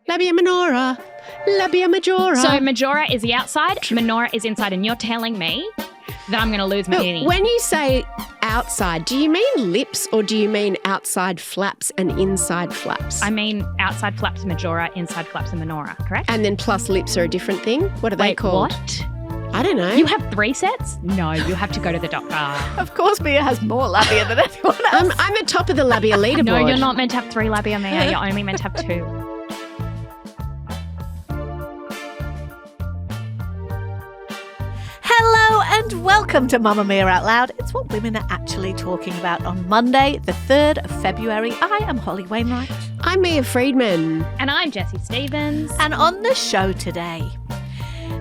Labia minora, labia majora. So majora is the outside, minora is inside, and you're telling me that I'm going to lose my beauty. When you say outside, do you mean lips or do you mean outside flaps and inside flaps? I mean outside flaps majora, inside flaps and minora, correct? And then plus lips are a different thing? What are they called? What? I don't know. You have 3 sets? No, you have to go to the doctor. Of course, Mia has more labia than anyone else. I'm at top of the labia leaderboard. No, you're not meant to have 3 labia, Mia. You're only meant to have 2. Hello and welcome to Mamamia Out Loud. It's what women are actually talking about on Monday, the 3rd of February. I am Holly Wainwright. I'm Mia Freedman. And I'm Jessie Stevens. And on the show today,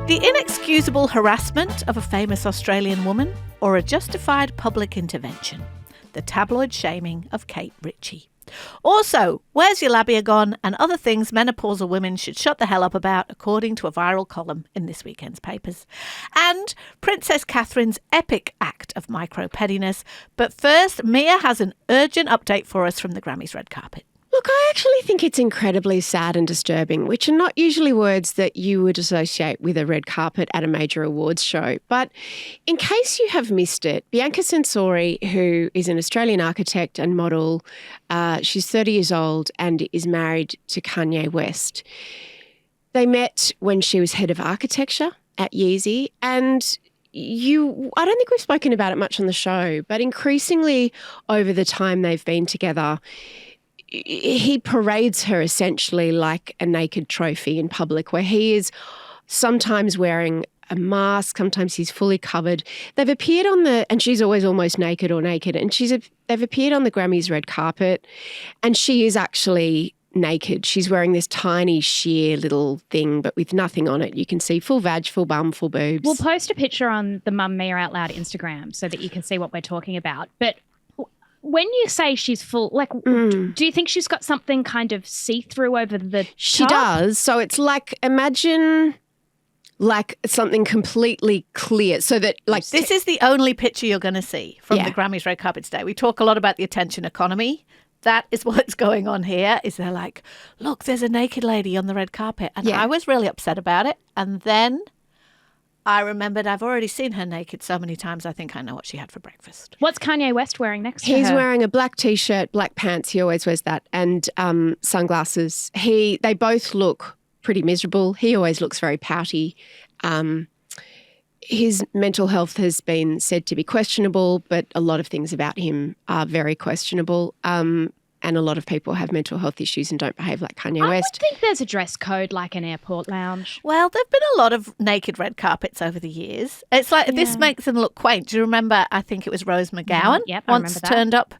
the inexcusable harassment of a famous Australian woman or a justified public intervention, the tabloid shaming of Kate Ritchie. Also, where's your labia gone and other things menopausal women should shut the hell up about, according to a viral column in this weekend's papers. And Princess Catherine's epic act of micro-pettiness. But first, Mia has an urgent update for us from the Grammys red carpet. Look, I actually think it's incredibly sad and disturbing, which are not usually words that you would associate with a red carpet at a major awards show. But in case you have missed it, Bianca Censori, who is an Australian architect and model, she's 30 years old and is married to Kanye West. They met when she was head of architecture at Yeezy, and I don't think we've spoken about it much on the show, but increasingly over the time they've been together, he parades her essentially like a naked trophy in public, where he is sometimes wearing a mask, sometimes he's fully covered. They've appeared and she's always almost naked or naked, and they've appeared on the Grammys red carpet, and she is actually naked. She's wearing this tiny sheer little thing, but with nothing on it. You can see full vag, full bum, full boobs. We'll post a picture on the Mamamia Out Loud Instagram so that you can see what we're talking about. But when you say she's full, do you think she's got something kind of see-through over the top? She does. So it's like, imagine like something completely clear so that like... This is the only picture you're going to see from the Grammys red carpet today. We talk a lot about the attention economy. That is what's going on here, is they're like, look, there's a naked lady on the red carpet. And I was really upset about it. And then I remembered I've already seen her naked so many times, I think I know what she had for breakfast. What's Kanye West wearing next to her? He's wearing a black T-shirt, black pants, he always wears that, and sunglasses. They both look pretty miserable. He always looks very pouty. His mental health has been said to be questionable, but a lot of things about him are very questionable. And a lot of people have mental health issues and don't behave like Kanye West. I would think there's a dress code like an airport lounge. Well, there have been a lot of naked red carpets over the years. It's like this makes them look quaint. Do you remember, I think it was Rose McGowan once turned up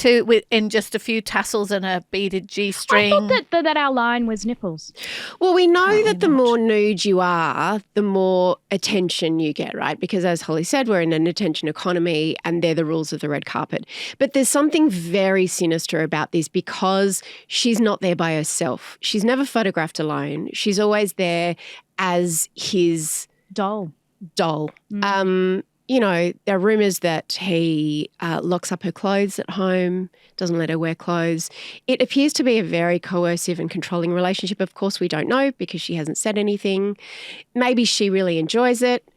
in just a few tassels and a beaded G-string. I thought that our line was nipples. Well, we know that the more nude you are, the more attention you get, right? Because as Holly said, we're in an attention economy and they're the rules of the red carpet. But there's something very sinister about this because she's not there by herself. She's never photographed alone. She's always there as his doll. You know, there are rumours that he locks up her clothes at home, doesn't let her wear clothes. It appears to be a very coercive and controlling relationship. Of course, we don't know because she hasn't said anything. Maybe she really enjoys it.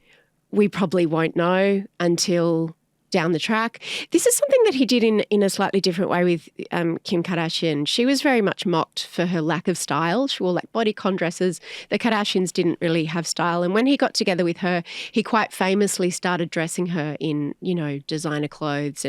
We probably won't know until down the track. This is something that he did in a slightly different way with Kim Kardashian. She was very much mocked for her lack of style. She wore like bodycon dresses. The Kardashians didn't really have style. And when he got together with her, he quite famously started dressing her in, you know, designer clothes.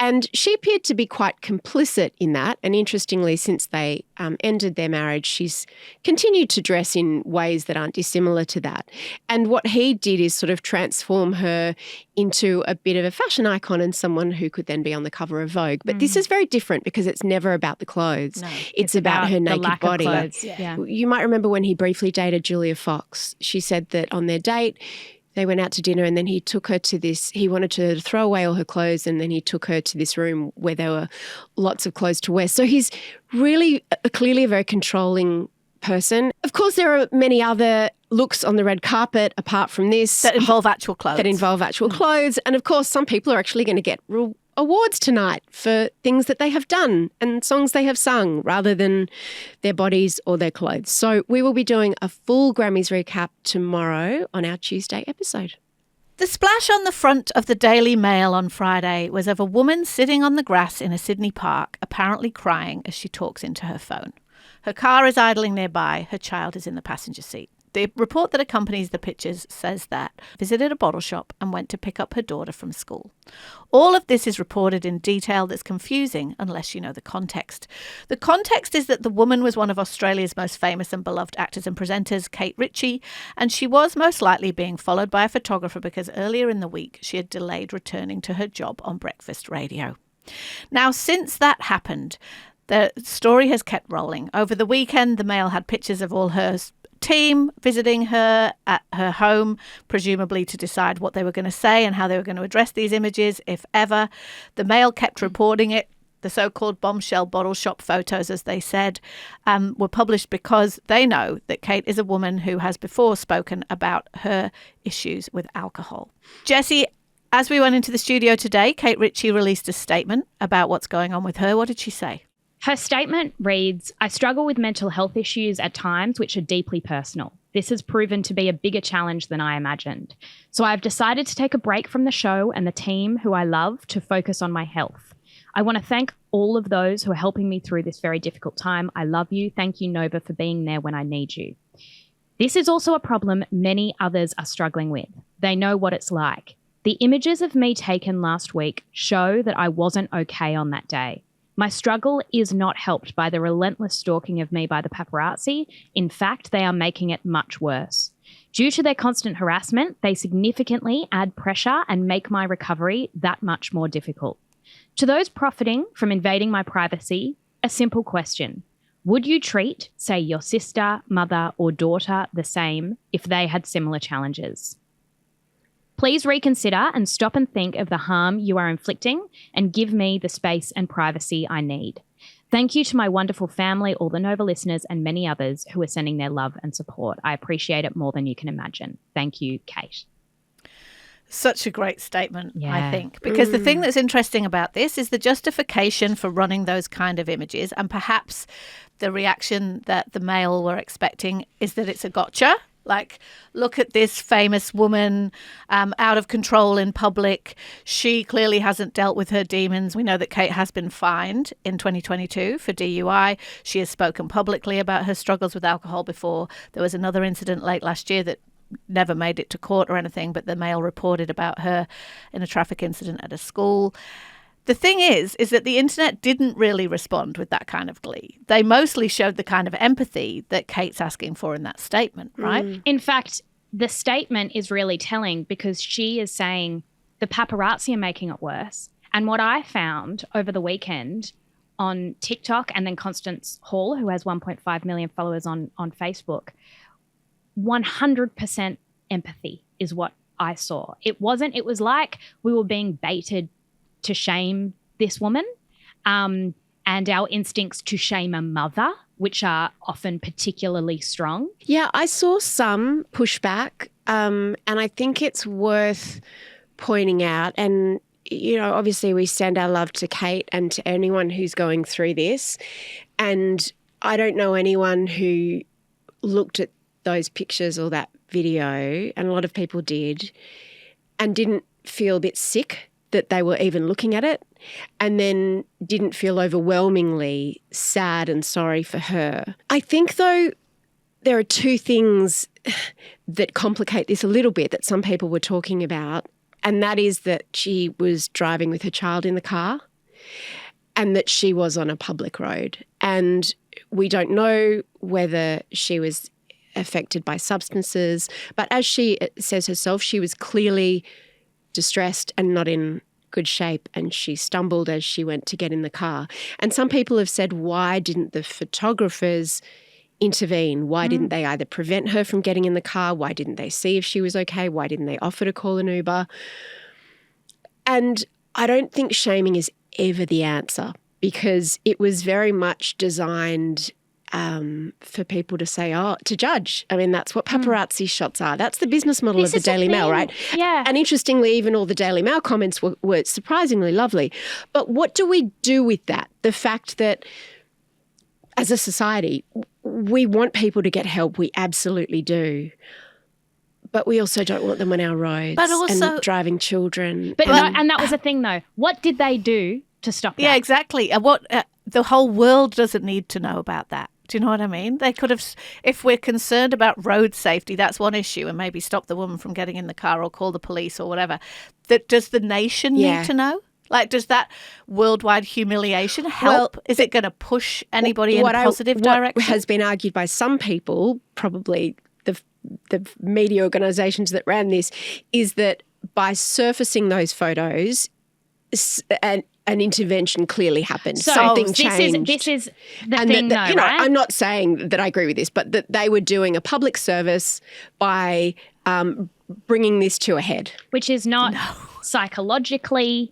And she appeared to be quite complicit in that. And interestingly, since they ended their marriage, she's continued to dress in ways that aren't dissimilar to that. And what he did is sort of transform her into a bit of a fashion icon and someone who could then be on the cover of Vogue. But this is very different because it's never about the clothes. No, it's about her naked lack body. Of clothes. Yeah. You might remember when he briefly dated Julia Fox. She said that on their date, they went out to dinner and then he took her to he wanted to throw away all her clothes and then he took her to this room where there were lots of clothes to wear. So he's really clearly a very controlling person. Of course, there are many other looks on the red carpet apart from this. That involve actual clothes. That involve actual clothes. And of course, some people are actually going to get real awards tonight for things that they have done and songs they have sung rather than their bodies or their clothes. So we will be doing a full Grammys recap tomorrow on our Tuesday episode. The splash on the front of the Daily Mail on Friday was of a woman sitting on the grass in a Sydney park, apparently crying as she talks into her phone. Her car is idling nearby. Her child is in the passenger seat. The report that accompanies the pictures says that visited a bottle shop and went to pick up her daughter from school. All of this is reported in detail that's confusing unless you know the context. The context is that the woman was one of Australia's most famous and beloved actors and presenters, Kate Ritchie, and she was most likely being followed by a photographer because earlier in the week she had delayed returning to her job on breakfast radio. Now, since that happened, the story has kept rolling. Over the weekend, the Mail had pictures of all her team visiting her at her home, presumably to decide what they were going to say and how they were going to address these images, if ever. The Mail kept reporting it. The so-called bombshell bottle shop photos, as they said, were published because they know that Kate is a woman who has before spoken about her issues with alcohol. Jessie, as we went into the studio today, Kate Ritchie released a statement about what's going on with her. What did she say? Her statement reads, "I struggle with mental health issues at times which are deeply personal. This has proven to be a bigger challenge than I imagined. So I've decided to take a break from the show and the team who I love to focus on my health. I want to thank all of those who are helping me through this very difficult time. I love you. Thank you, Nova, for being there when I need you. This is also a problem many others are struggling with. They know what it's like. The images of me taken last week show that I wasn't okay on that day. My struggle is not helped by the relentless stalking of me by the paparazzi. In fact, they are making it much worse. Due to their constant harassment, they significantly add pressure and make my recovery that much more difficult. To those profiting from invading my privacy, a simple question. Would you treat, say, your sister, mother, or daughter the same if they had similar challenges? Please reconsider and stop and think of the harm you are inflicting and give me the space and privacy I need. Thank you to my wonderful family, all the Nova listeners, and many others who are sending their love and support. I appreciate it more than you can imagine. Thank you, Kate." Such a great statement, I think, because the thing that's interesting about this is the justification for running those kind of images, and perhaps the reaction that the Mail were expecting is that it's a gotcha. Like, look at this famous woman out of control in public. She clearly hasn't dealt with her demons. We know that Kate has been fined in 2022 for DUI. She has spoken publicly about her struggles with alcohol before. There was another incident late last year that never made it to court or anything, but the Mail reported about her in a traffic incident at a school. The thing is that the internet didn't really respond with that kind of glee. They mostly showed the kind of empathy that Kate's asking for in that statement, right? In fact, the statement is really telling because she is saying the paparazzi are making it worse. And what I found over the weekend on TikTok, and then Constance Hall, who has 1.5 million followers on Facebook, 100% empathy is what I saw. It was like we were being baited to shame this woman, and our instincts to shame a mother, which are often particularly strong. Yeah, I saw some pushback, and I think it's worth pointing out. And, you know, obviously we send our love to Kate and to anyone who's going through this. And I don't know anyone who looked at those pictures or that video, and a lot of people did, and didn't feel a bit sick that they were even looking at it, and then didn't feel overwhelmingly sad and sorry for her. I think, though, there are two things that complicate this a little bit that some people were talking about, and that is that she was driving with her child in the car and that she was on a public road. And we don't know whether she was affected by substances, but as she says herself, she was clearly distressed and not in good shape, and she stumbled as she went to get in the car. And some people have said, why didn't the photographers intervene? Why didn't they either prevent her from getting in the car? Why didn't they see if she was okay? Why didn't they offer to call an Uber? And I don't think shaming is ever the answer, because it was very much designed for people to say, to judge. I mean, that's what paparazzi shots are. That's the business model of the Daily Mail, right? Yeah. And interestingly, even all the Daily Mail comments were surprisingly lovely. But what do we do with that? The fact that as a society, we want people to get help. We absolutely do. But we also don't want them on our roads and driving children. And that was the thing, though. What did they do to stop that? Yeah, exactly. The whole world doesn't need to know about that. Do you know what I mean? They could have, if we're concerned about road safety, that's one issue, and maybe stop the woman from getting in the car or call the police or whatever. Does the nation need to know? Like, does that worldwide humiliation help? Is it going to push anybody in a positive direction? What has been argued by some people, probably the media organisations that ran this, is that by surfacing those photos, an intervention clearly happened. So something changed. This is the thing, though, right? I'm not saying that I agree with this, but that they were doing a public service by bringing this to a head. Which is not psychologically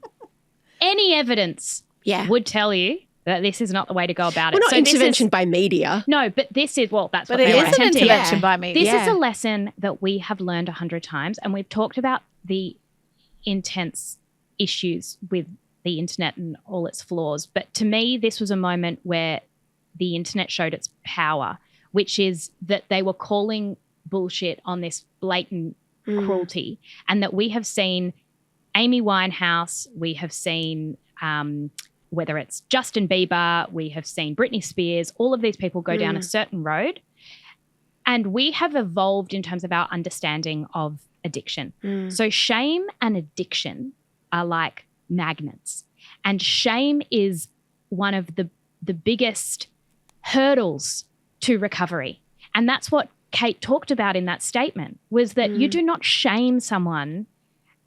any evidence would tell you that this is not the way to go about it. Well, not intervention by media. No, but this is, that's but what they were attempting. But it is an intervention by media. This is a lesson that we have learned 100 times, and we've talked about the intense issues with the internet and all its flaws. But to me, this was a moment where the internet showed its power, which is that they were calling bullshit on this blatant cruelty, and that we have seen Amy Winehouse, we have seen whether it's Justin Bieber, we have seen Britney Spears, all of these people go down a certain road, and we have evolved in terms of our understanding of addiction. So shame and addiction are like magnets, and shame is one of the biggest hurdles to recovery. And that's what Kate talked about in that statement, was that you do not shame someone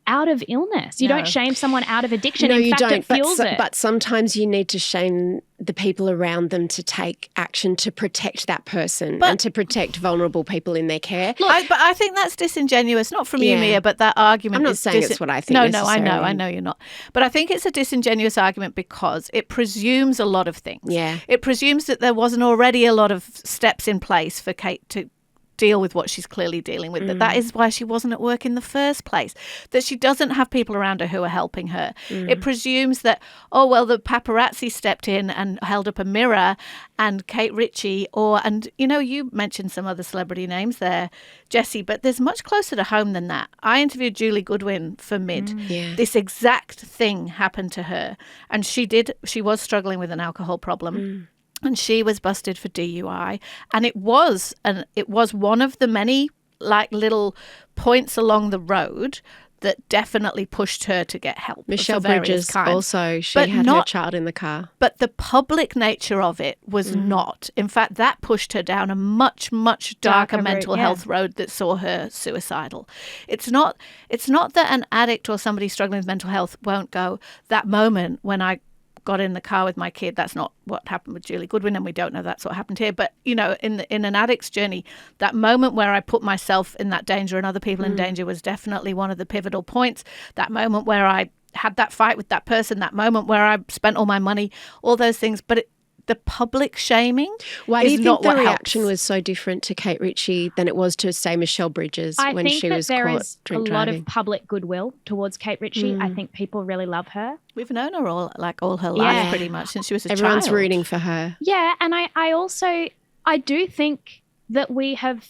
out of illness. You don't shame someone out of addiction. No, in you fact, don't. it fuels it. But sometimes you need to shame the people around them to take action to protect that person and to protect vulnerable people in their care. Look, but I think that's disingenuous, not from you, Mia, but that argument I'm not saying it's what I think. No, I know you're not. But I think it's a disingenuous argument because it presumes a lot of things. Yeah. It presumes that there wasn't already a lot of steps in place for Kate to deal with what she's clearly dealing with, that is why she wasn't at work in the first place, that she doesn't have people around her who are helping her. It presumes that, the paparazzi stepped in and held up a mirror, and Kate Ritchie, and you mentioned some other celebrity names there, Jessie, but there's much closer to home than that. I interviewed Julie Goodwin for Mid. This exact thing happened to her, and she was struggling with an alcohol problem. And she was busted for DUI, and it was one of the many little points along the road that definitely pushed her to get help. Michelle Bridges also, she had her child in the car. But the public nature of it was not. In fact, that pushed her down a much, much darker mental health road that saw her suicidal. It's not that an addict or somebody struggling with mental health won't go, that moment when I got in the car with my kid, that's not what happened with Julie Goodwin, and we don't know that's what happened here. But, in an addict's journey, that moment where I put myself in that danger and other people in danger was definitely one of the pivotal points. That moment where I had that fight with that person, that moment where I spent all my money, all those things. But the public shaming Why do you think the reaction helps. Was so different to Kate Ritchie than it was to, say, Michelle Bridges when she was caught drink driving? I think that there is a lot of public goodwill towards Kate Ritchie. I think people really love her. We've known her all her life pretty much since she was a child. Everyone's rooting for her. Yeah, and I do think that we have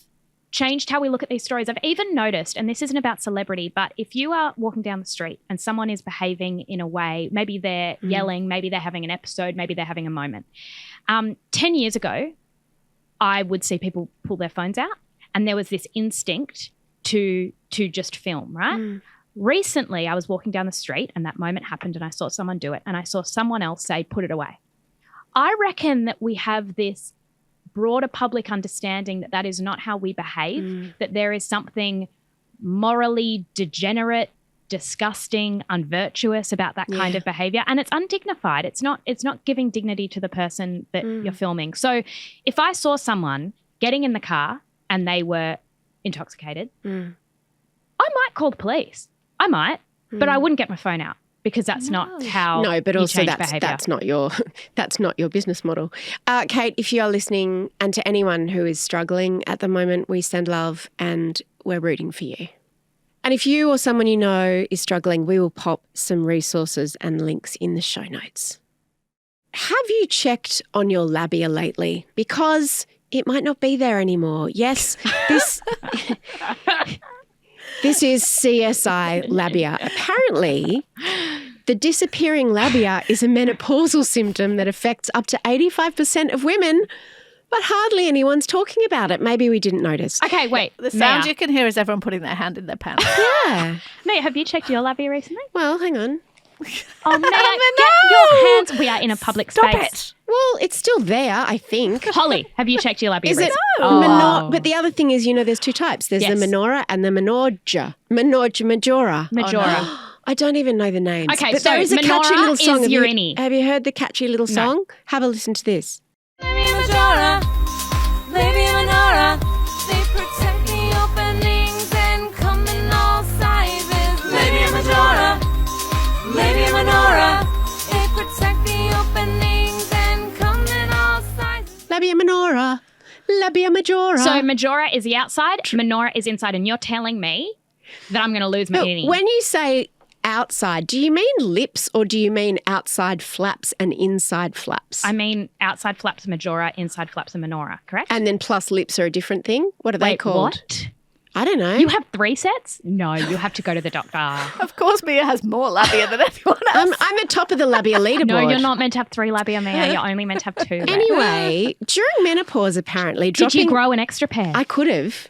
changed how we look at these stories. I've even noticed, and this isn't about celebrity, but if you are walking down the street and someone is behaving in a way, maybe they're yelling, maybe they're having an episode, maybe they're having a moment. 10 years ago, I would see people pull their phones out, and there was this instinct to just film, right? Recently, I was walking down the street and that moment happened, and I saw someone do it, and I saw someone else say, put it away. I reckon that we have this broader public understanding that that is not how we behave, that there is something morally degenerate, disgusting, unvirtuous about that kind of behavior, and it's undignified. It's not giving dignity to the person that you're filming. So if I saw someone getting in the car and they were intoxicated, I might call the police. I might, but I wouldn't get my phone out. because that's not how No, but you also change that's behaviour. that's not your business model. Kate, if you are listening, and to anyone who is struggling at the moment, we send love and we're rooting for you. And if you or someone you know is struggling, we will pop some resources and links in the show notes. Have you checked on your labia lately? Because it might not be there anymore. Yes, this is CSI labia. Apparently, the disappearing labia is a menopausal symptom that affects up to 85% of women, but hardly anyone's talking about it. Maybe we didn't notice. Okay, wait. The sound Maya. you can hear is everyone putting their hand in their pants. Yeah. Maya, have you checked your labia recently? Well, hang on. Oh, Maya, get your hands. We are in a public Stop space. it. Well, it's still there, I think. Holly, have you checked your labia Is it recently? menor? But the other thing is, there's two types. There's Yes. the menorah and the menorja. Majora. Majora. I don't even know the names. Okay, but so there is a catchy menorah little song. is urini. Have you heard the catchy little song? Have a listen to this. Labia majora, labia minora, they protect the openings and come in all sizes. Labia majora, labia minora, they protect the openings and come in all sizes. Labia minora, labia majora. So majora is the outside, menorah is inside, and you're telling me that I'm going to lose my But eating. when you say outside, do you mean lips or do you mean outside flaps and inside flaps? I mean outside flaps majora, inside flaps a menorah, correct? And then plus lips are a different thing? What are they Wait, called? what? I don't know. You have 3 sets? No, you have to go to the doctor. Of course, Mia has more labia than anyone else. I'm at top of the labia leaderboard. No, you're not meant to have 3 labia, Mia. You're only meant to have 2. Anyway, during menopause, apparently, Did you grow an extra pair? I could have.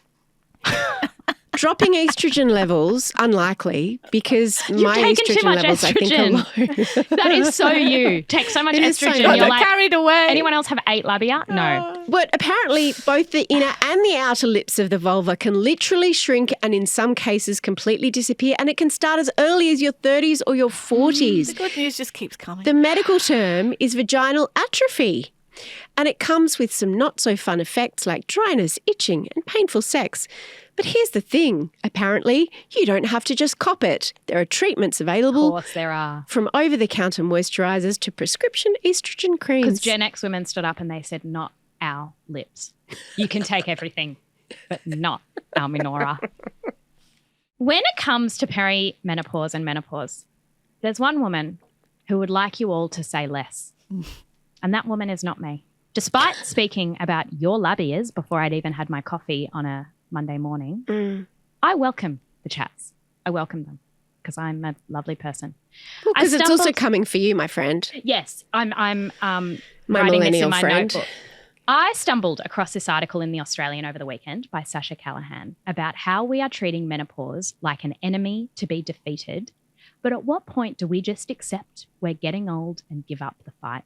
Dropping estrogen levels, unlikely, because my taken too estrogen much levels, I think, are low. That is so you. Take so much It is so estrogen. you. You're They're like, carried away. anyone else have 8 labia? No. But apparently, both the inner and the outer lips of the vulva can literally shrink and in some cases completely disappear. And it can start as early as your 30s or your 40s. The good news just keeps coming. The medical term is vaginal atrophy. And it comes with some not so fun effects like dryness, itching, and painful sex. But here's the thing. Apparently, you don't have to just cop it. There are treatments Of available. course there are. From over-the-counter moisturisers to prescription estrogen creams. Because Gen X women stood up and they said, not our lips. You can take everything, but not our menorah. When it comes to perimenopause and menopause, there's one woman who would like you all to say less. And that woman is not me. Despite speaking about your labias before I'd even had my coffee on a Monday morning, I welcome the chats. I welcome them because I'm a lovely person. Because it's also stumbled- coming for you, my friend. Yes, I'm My writing this millennial in my friend. notebook. I stumbled across this article in The Australian over the weekend by Sasha Callahan about how we are treating menopause like an enemy to be defeated. But at what point do we just accept we're getting old and give up the fight?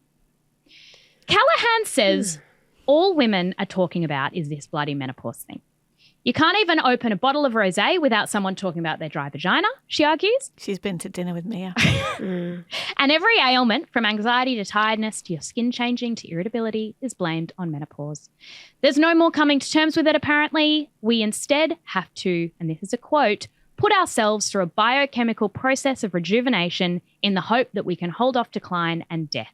Callahan says all women are talking about is this bloody menopause thing. You can't even open a bottle of rosé without someone talking about their dry vagina, she argues. She's been to dinner with Mia. And every ailment, from anxiety to tiredness to your skin changing to irritability, is blamed on menopause. There's no more coming to terms with it, apparently. We instead have to, and this is a quote, put ourselves through a biochemical process of rejuvenation in the hope that we can hold off decline and death.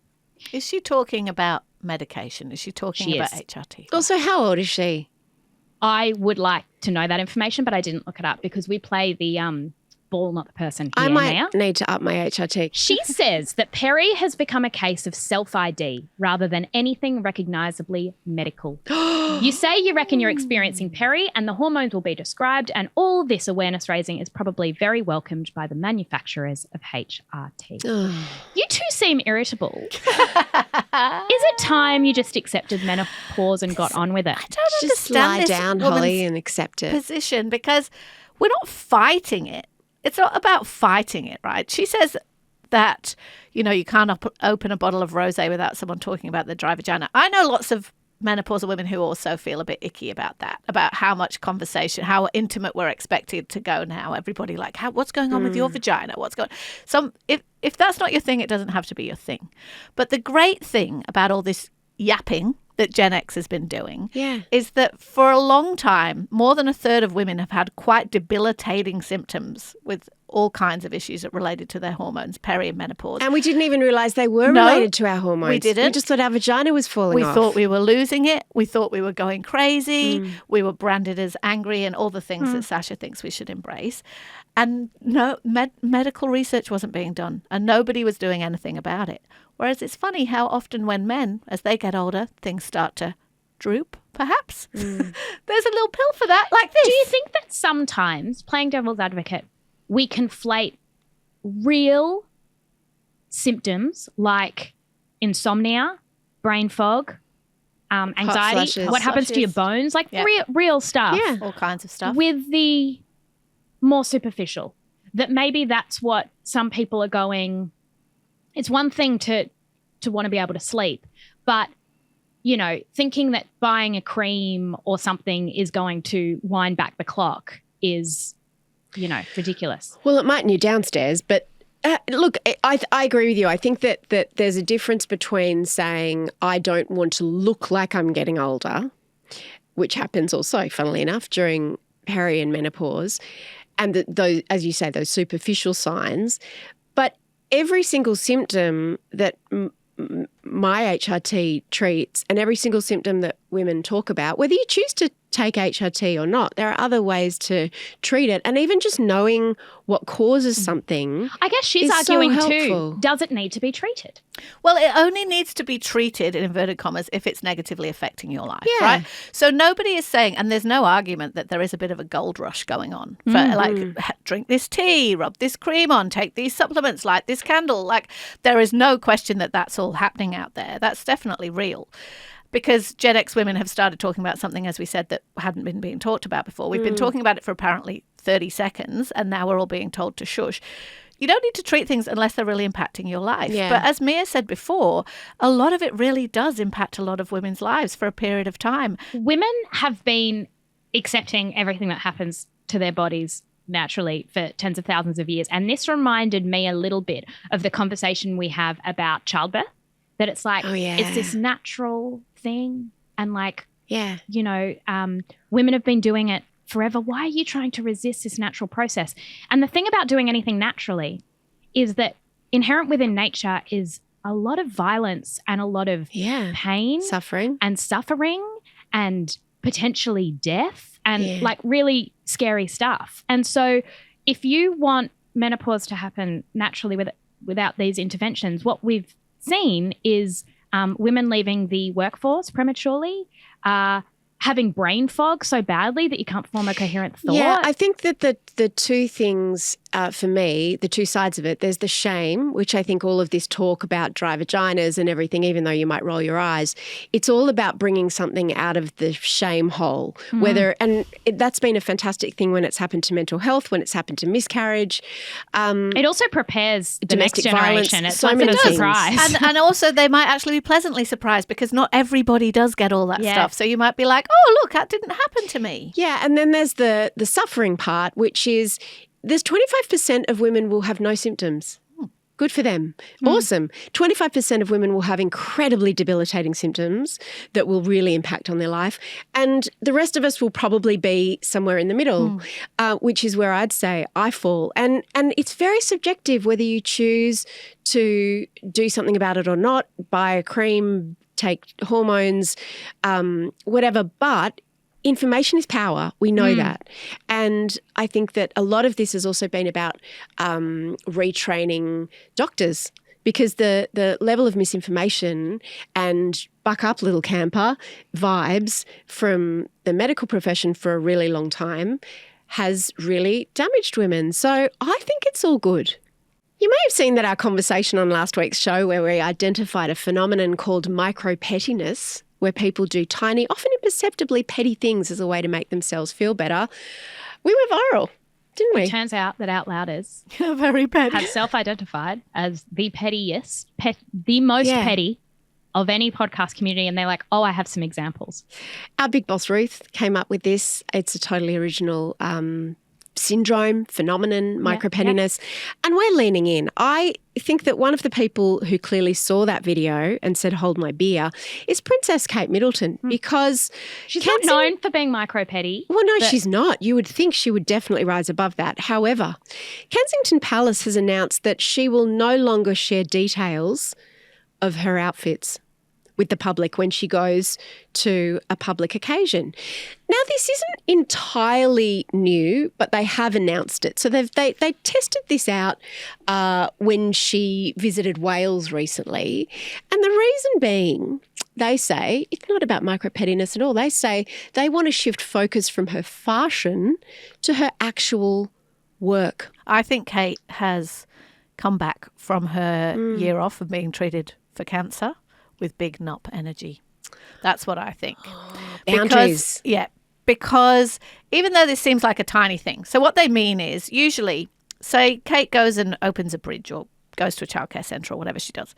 Is she talking about medication? Is she talking She about is. HRT? Also, how old is she? I would like to know that information, but I didn't look it up because we play the ball, not the person here I might now. need to up my HRT. She says that peri has become a case of self-ID rather than anything recognisably medical. You say you reckon you're experiencing peri and the hormones will be described, and all this awareness raising is probably very welcomed by the manufacturers of HRT. You two seem irritable. Is it time you just accepted menopause and got on with it? I don't Just understand lie this down, woman's Holly, and accept it. position because we're not fighting it. It's not about fighting it, right? She says that, you can't open a bottle of rosé without someone talking about the dry vagina. I know lots of menopausal women who also feel a bit icky about that, about how much conversation, how intimate we're expected to go now. Everybody like, what's going on with your vagina? What's going on? So if that's not your thing, it doesn't have to be your thing. But the great thing about all this yapping that Gen X has been doing is that for a long time, more than a third of women have had quite debilitating symptoms with all kinds of issues that related to their hormones, peri and menopause. And we didn't even realise they were related to our hormones. We didn't. We just thought our vagina was falling off. We thought we were losing it. We thought we were going crazy. We were branded as angry and all the things that Sasha thinks we should embrace. And no, medical research wasn't being done and nobody was doing anything about it. Whereas it's funny how often when men, as they get older, things start to droop, perhaps. There's a little pill for that, like this. Do you think that sometimes, playing devil's advocate, we conflate real symptoms like insomnia, brain fog, anxiety, what happens to your bones, like real stuff, all kinds of stuff, with the more superficial? That maybe that's what some people are going, it's one thing to want to be able to sleep, but you know, thinking that buying a cream or something is going to wind back the clock is, you know, ridiculous. Well, it might in your downstairs, but look, I agree with you. I think that there's a difference between saying I don't want to look like I'm getting older, which happens also, funnily enough, during peri and menopause, and those, as you say, those superficial signs. But every single symptom that my HRT treats and every single symptom that women talk about, whether you choose to take HRT or not, there are other ways to treat it. And even just knowing what causes something, I guess she's arguing too, does it need to be treated? Well, it only needs to be treated, in inverted commas, if it's negatively affecting your life, right? So nobody is saying, and there's no argument that there is a bit of a gold rush going on. For, like, drink this tea, rub this cream on, take these supplements, light this candle. Like, there is no question that that's all happening out there. That's definitely real. Because Gen X women have started talking about something, as we said, that hadn't been being talked about before. We've been talking about it for apparently 30 seconds, and now we're all being told to shush. You don't need to treat things unless they're really impacting your life. Yeah. But as Mia said before, a lot of it really does impact a lot of women's lives for a period of time. Women have been accepting everything that happens to their bodies naturally for tens of thousands of years. And this reminded me a little bit of the conversation we have about childbirth, that it's like, it's this natural thing. And like, you know, women have been doing it forever. Why are you trying to resist this natural process? And the thing about doing anything naturally is that inherent within nature is a lot of violence and a lot of pain, suffering and potentially death and like really scary stuff. And so if you want menopause to happen naturally without these interventions, what we've seen is women leaving the workforce prematurely, having brain fog so badly that you can't form a coherent thought. Yeah, I think that the two things for me, the two sides of it, there's the shame, which I think all of this talk about dry vaginas and everything, even though you might roll your eyes, it's all about bringing something out of the shame hole. That's been a fantastic thing when it's happened to mental health, when it's happened to miscarriage. It also prepares the next domestic violence, generation. It's so like many a things. surprise. And also they might actually be pleasantly surprised because not everybody does get all that stuff. So you might be like, oh, look, that didn't happen to me. Yeah, and then there's the suffering part, which is there's 25% of women will have no symptoms. Good for them. Awesome. 25% of women will have incredibly debilitating symptoms that will really impact on their life. And the rest of us will probably be somewhere in the middle, which is where I'd say I fall. And it's very subjective whether you choose to do something about it or not, buy a cream, take hormones, whatever. But information is power. We know that. And I think that a lot of this has also been about retraining doctors, because the level of misinformation and buck up little camper vibes from the medical profession for a really long time has really damaged women. So I think it's all good. You may have seen that our conversation on last week's show where we identified a phenomenon called micro-pettiness, where people do tiny, often imperceptibly petty things as a way to make themselves feel better. We went viral, didn't we? It turns out that Outlouders very petty. have self-identified as the pettiest, the most petty of any podcast community, and they're like, oh, I have some examples. Our big boss Ruth came up with this. It's a totally original syndrome phenomenon, micro-pettiness, and we're leaning in. I think that one of the people who clearly saw that video and said, hold my beer, is Princess Kate Middleton, because she's not known for being micro-petty. Well, no, she's not. You would think she would definitely rise above that. However, Kensington Palace has announced that she will no longer share details of her outfits with the public when she goes to a public occasion. Now, this isn't entirely new, but they have announced it. So they tested this out when she visited Wales recently. And the reason being, they say, it's not about micro-pettiness at all. They say they want to shift focus from her fashion to her actual work. I think Kate has come back from her year off of being treated for cancer with big nop energy. That's what I think. Boundaries. Because even though this seems like a tiny thing, so what they mean is usually, say Kate goes and opens a bridge or goes to a childcare centre or whatever she does.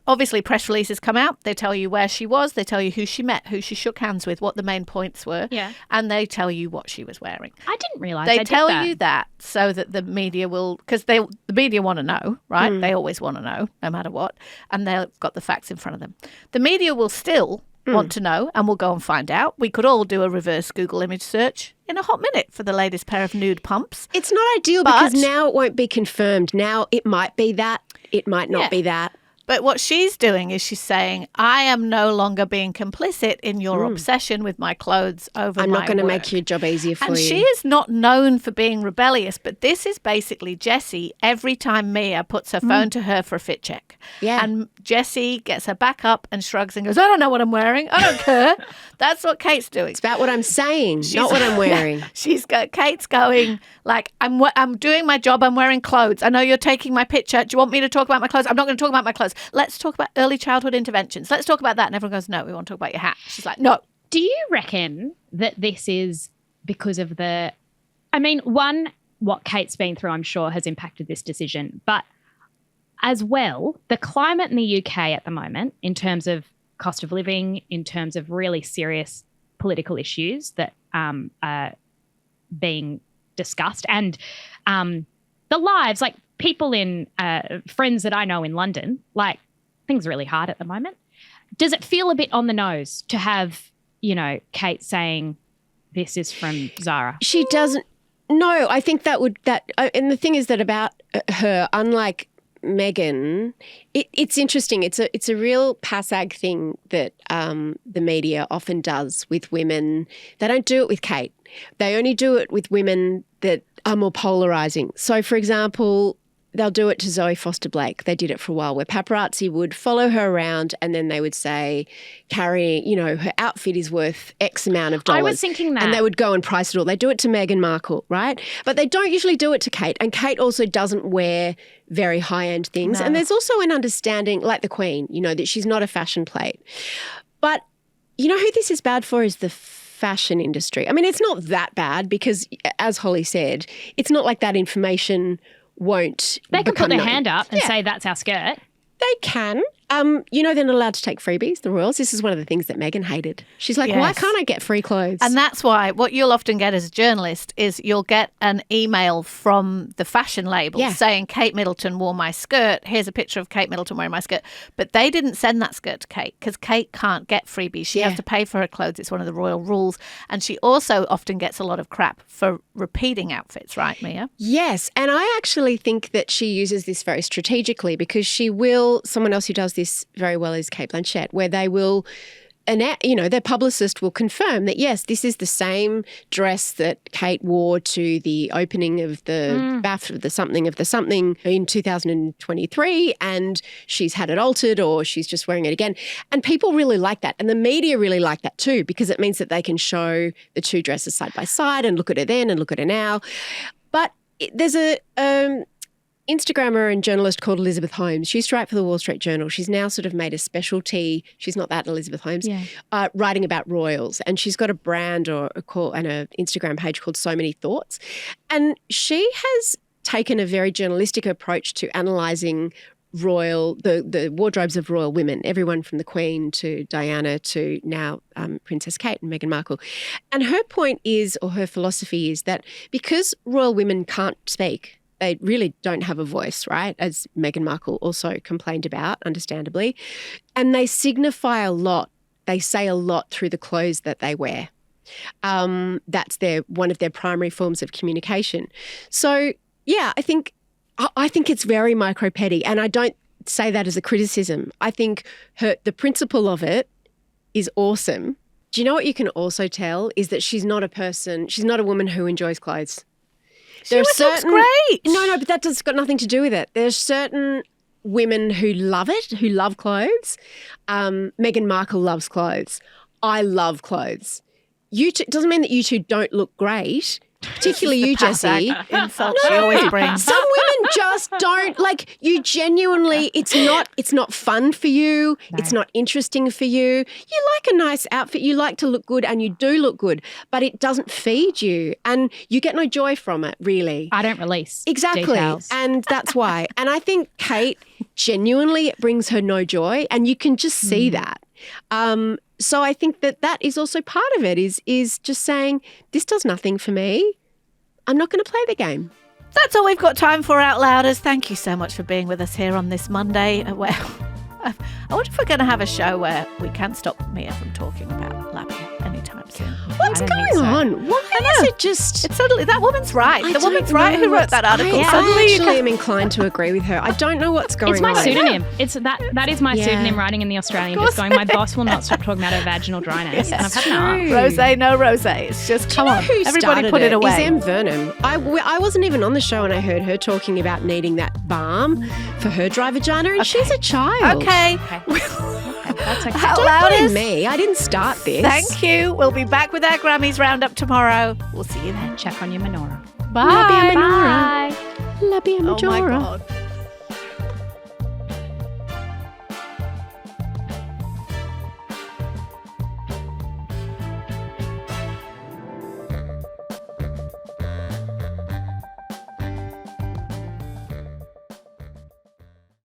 Obviously, press releases come out. They tell you where she was. They tell you who she met, who she shook hands with, what the main points were. Yeah. And they tell you what she was wearing. I didn't realise they tell you that so that the media will, because the media want to know, right? They always want to know, no matter what. And they've got the facts in front of them. The media will still want to know and will go and find out. We could all do a reverse Google image search in a hot minute for the latest pair of nude pumps. It's not ideal because now it won't be confirmed. Now it might be that. It might not be that. But what she's doing is she's saying, I am no longer being complicit in your obsession with my clothes over my I'm not going to work. make your job easier for you. And she is not known for being rebellious, but this is basically Jessie every time Mia puts her phone to her for a fit check. Yeah. And Jessie gets her back up and shrugs and goes, I don't know what I'm wearing. I don't care. That's what Kate's doing. It's about what I'm saying, not what I'm wearing. Kate's going like, I'm doing my job. I'm wearing clothes. I know you're taking my picture. Do you want me to talk about my clothes? I'm not going to talk about my clothes. Let's talk about early childhood interventions. Let's talk about that. And everyone goes, no, we want to talk about your hat. She's like, no. Do you reckon that this is because of what Kate's been through, I'm sure, has impacted this decision, but as well, the climate in the UK at the moment, in terms of cost of living, in terms of really serious political issues that are being discussed, and the lives, like people in friends that I know in London, like things are really hard at the moment. Does it feel a bit on the nose to have, Kate saying this is from Zara? She doesn't. No, I think and the thing is that about her, unlike Meghan, it's interesting. It's a real PASAG thing that the media often does with women. They don't do it with Kate. They only do it with women that are more polarising. So, for example, they'll do it to Zoe Foster-Blake. They did it for a while, where paparazzi would follow her around and then they would say, her outfit is worth X amount of dollars. I was thinking that. And they would go and price it all. They do it to Meghan Markle, right? But they don't usually do it to Kate. And Kate also doesn't wear very high-end things. No. And there's also an understanding, like the Queen, that she's not a fashion plate. But who this is bad for is the fashion industry. I mean, it's not that bad because, as Holly said, it's not like that information won't They can put their known. hand up and say, that's our skirt. They can. They're not allowed to take freebies, the royals. This is one of the things that Meghan hated. She's like, why can't I get free clothes? And that's why what you'll often get as a journalist is you'll get an email from the fashion label saying, Kate Middleton wore my skirt. Here's a picture of Kate Middleton wearing my skirt. But they didn't send that skirt to Kate because Kate can't get freebies. She has to pay for her clothes. It's one of the royal rules. And she also often gets a lot of crap for repeating outfits, right, Mia? Yes. And I actually think that she uses this very strategically because someone else who does this very well is Kate Blanchett, where they will, their publicist will confirm that, yes, this is the same dress that Kate wore to the opening of the BAF, the something in 2023, and she's had it altered or she's just wearing it again. And people really like that. And the media really like that too, because it means that they can show the two dresses side by side and look at her then and look at her now. But there's a Instagrammer and journalist called Elizabeth Holmes. She used to write for the Wall Street Journal. She's now sort of made a specialty. She's not that Elizabeth Holmes, writing about royals. And she's got a brand and an Instagram page called So Many Thoughts. And she has taken a very journalistic approach to analysing the wardrobes of royal women, everyone from the Queen to Diana to now Princess Kate and Meghan Markle. And her point is, or her philosophy is, that because royal women can't speak, they really don't have a voice, right? As Meghan Markle also complained about, understandably. And they signify a lot. They say a lot through the clothes that they wear. That's one of their primary forms of communication. So, yeah, I think it's very micro-petty, and I don't say that as a criticism. I think the principle of it is awesome. Do you know what you can also tell is that she's not a woman who enjoys clothes. Looks great. No, but that's got nothing to do with it. There's certain women who love it, who love clothes. Meghan Markle loves clothes. I love clothes. You two, doesn't mean that you two don't look great, particularly you, Jessie. Insult she always brings. Some women just don't, like, you genuinely, it's not fun for you. No. It's not interesting for you. You like a nice outfit. You like to look good, and you do look good, but it doesn't feed you and you get no joy from it, really. I don't release exactly details. And that's why. And I think Kate genuinely, it brings her no joy, and you can just see that. So I think that is also part of it, is just saying, this does nothing for me. I'm not going to play the game. That's all we've got time for, Out Louders. Thank you so much for being with us here on this Monday. Well, I wonder if we're going to have a show where we can't stop Mia from talking about labia anytime soon. What's going on? Why is it just... It's suddenly, that woman's right. The woman's right who wrote that article. I actually am inclined to agree with her. I don't know what's going on. It's my pseudonym. That is my pseudonym writing in the Australian, just going, my boss will not stop talking about her vaginal dryness. And I've had enough. Rosé, no rosé. It's just, come on. Everybody put it away. Is Em Vernon. I wasn't even on the show and I heard her talking about needing that balm for her dry vagina, and she's a child. Okay. That's okay. Don't blame me. I didn't start this. Thank you. We'll be back with our Grammys roundup tomorrow. We'll see you then. Check on your menorah. Bye. Labia Minora. Labia Majora. Oh my God.